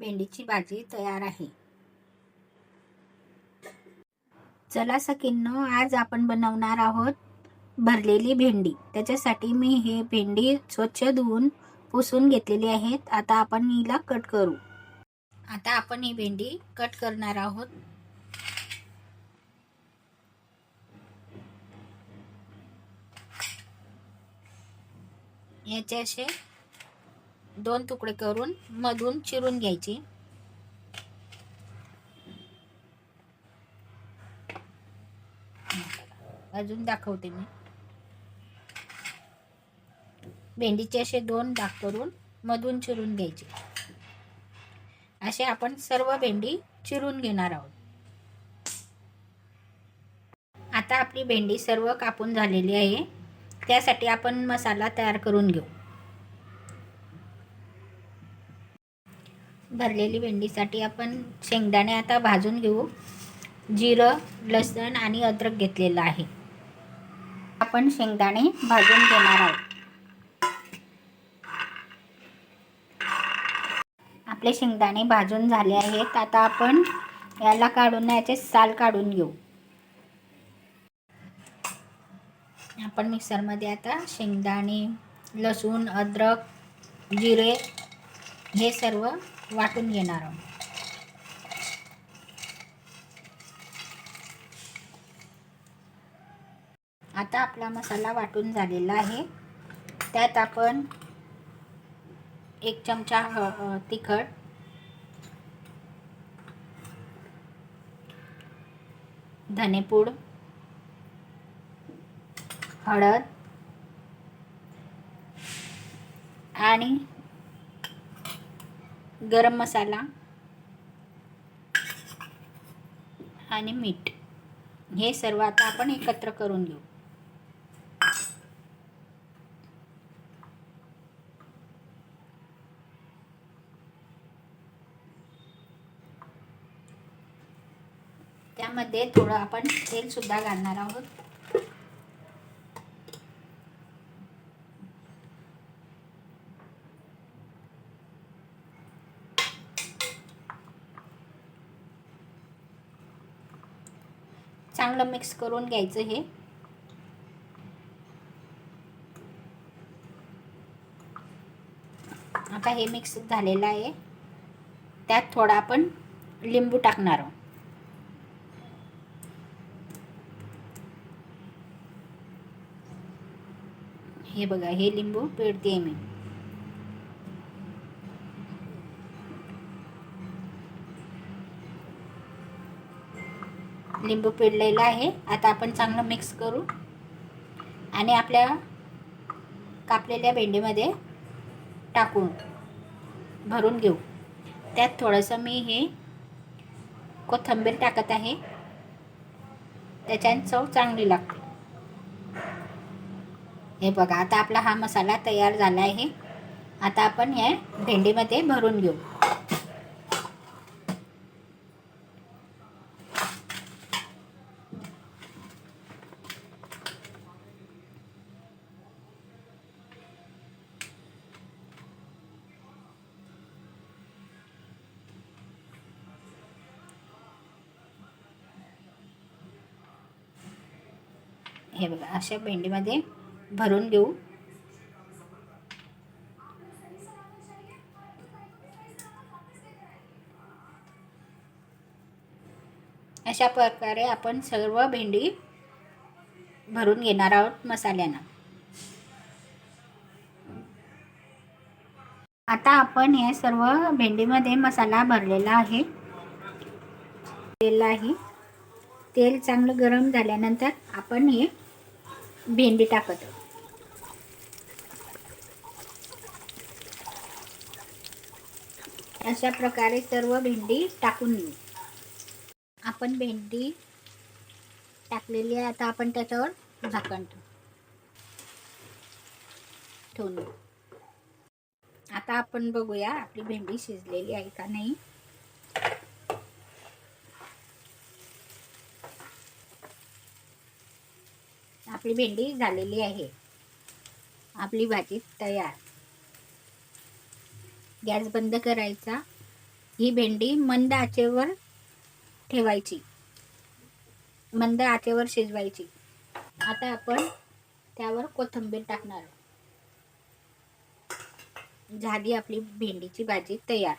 भेंडीची भाजी तयार आहे। चला सखींनो, आज आपण बनवणार आहोत भरलेली भेंडी। त्याच्यासाठी मी हे भेंडी स्वच्छ धुवून पुसून घेतलेली आहेत। आता आपण हिला कट करू। आता आपण ही भेंडी कट करणार आहोत। याचे असे 2 तुकडे करून मधून चिरून घ्यायचे। अजून दाखवते मी। भेंडीचे असे 2 भाग करून मधून चिरून घ्यायचे। असे आपण सर्व भेंडी चिरून घेणार आहोत। आता आपली भेंडी सर्व कापून झालेली आहे। त्यासाठी आपण मसाला तयार करून घेऊ। भरलेली भेंडीसाठी आपण शेंगदाणे आता भाजून घेऊ। जिरं, लसूण आणि अद्रक घेतलेलं आहे। आपण शेंगदाणे भाजून घेणार आहोत। आपले शेंगदाणे भाजून झाले आहेत। आता आपण याला काढून याचे साल काढून घेऊ। आपण मिक्सरमध्ये आता शेंगदाणे, लसूण, अद्रक, जिरे हे सर्व वाटून घेणार आहोत। आता आपला मसाला वाटून झालेला आहे। त्यात आपण 1 चमचा तिखट, धनेपूड, हळद आणि गरम मसाला आणि मीठ हे सर्व आता आपण एकत्र करून घेऊ। त्यामध्ये थोडं आपण तेल सुद्धा घालणार आहोत। चांगलं मिक्स करून घ्यायचं हे। आता हे मिक्स झालेलं आहे। त्यात थोडा आपण लिंबू टाकणार आहोत। हे बघा, हे लिंबू पिळते मी। लिंबू पिळलेला आहे। आता आपण चांगलं मिक्स करू आणि आपल्या कापलेल्या भेंडीमध्ये टाकून भरून घेऊ। त्यात थोडंसं मी हे कोथिंबीर टाकत आहे। त्याच्याने चव चांगली लागते। हे बघा, आता आपला हा मसाला तयार झाला आहे। आता आपण हे भेंडीमध्ये भरून घेऊ। हे बघा, अशा भेंडीमध्ये भरून घेऊ। अशा प्रकारे आपण सर्व भेंडी भरून घेणार आहोत मसाल्यानं। आता आपण हे सर्व भेंडीमध्ये मसाला भरलेला आहे। तेल चांगलं गरम झाल्यानंतर आपण हे भेंडी टाकत आहोत। अशा प्रकारे सर्व भेंडी टाकून घेऊ। आपण भेंडी टाकलेली आहे। आता आपण त्याच्यावर झाकण ठेवून देऊ। आता आपण बघूया आपली भेंडी शिजलेली आहे का नाही। आपली भेंडी झालेली आहे। आपली भाजी तयार। गॅस बंद करायचा ही भेंडी मंद आचेवर ठेवायची, मंद आचेवर शिजवायची. आता आपण त्यावर कोथिंबीर टाकणार. झाली आपली भेंडीची भाजी तयार.